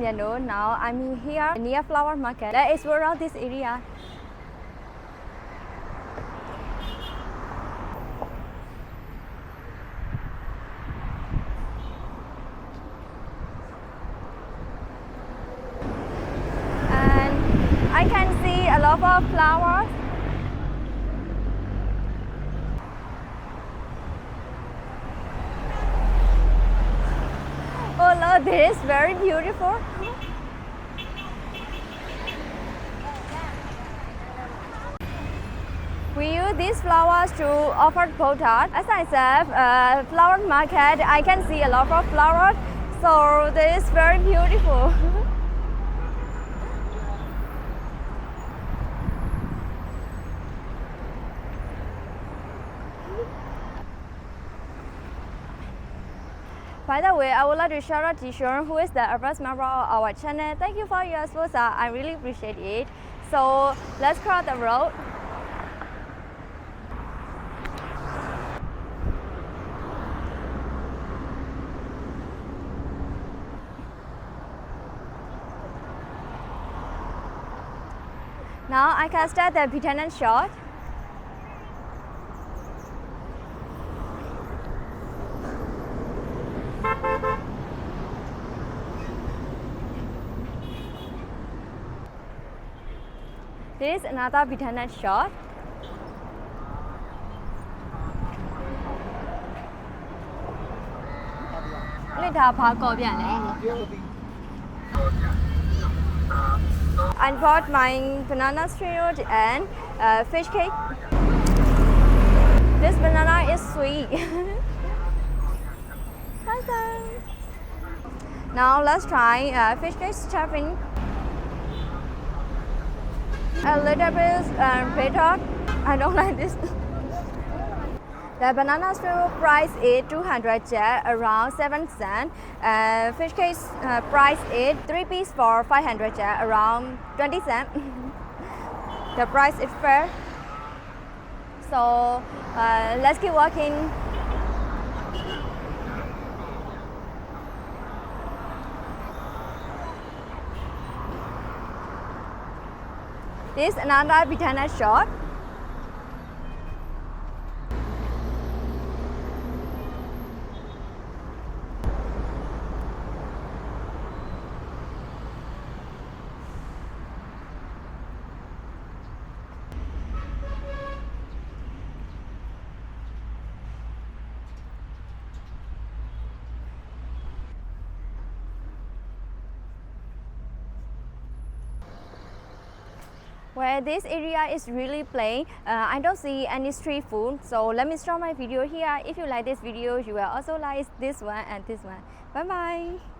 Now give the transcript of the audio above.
Yangon. Now I'm here near flower market. Let's explore around this area. And I can see a lot of flowers. Oh look, this is very beautiful. We use these flowers to offer potard. As I said, flower market, I can see a lot of flowers, so this is very beautiful. By the way, I would like to shout out to Sean, who is the first member of our channel. Thank you for your support. I really appreciate it. So let's cross the road. Now I can start the beginner shot. This is another beginner shot. I bought my banana strudel and fish cake. This banana is sweet. Now let's try fish cake stuffing. A little bit bitter. I don't like this. The banana strudel price is 200 baht, around 7 cents. Fish cake price is 3 pieces for 500 baht, around 20 cents. The price is fair. So let's keep walking. This is another beginner shot. Where this area is really plain, I don't see any street food. So let me stop my video here. If you like this video, you will also like this one and this one. Bye bye.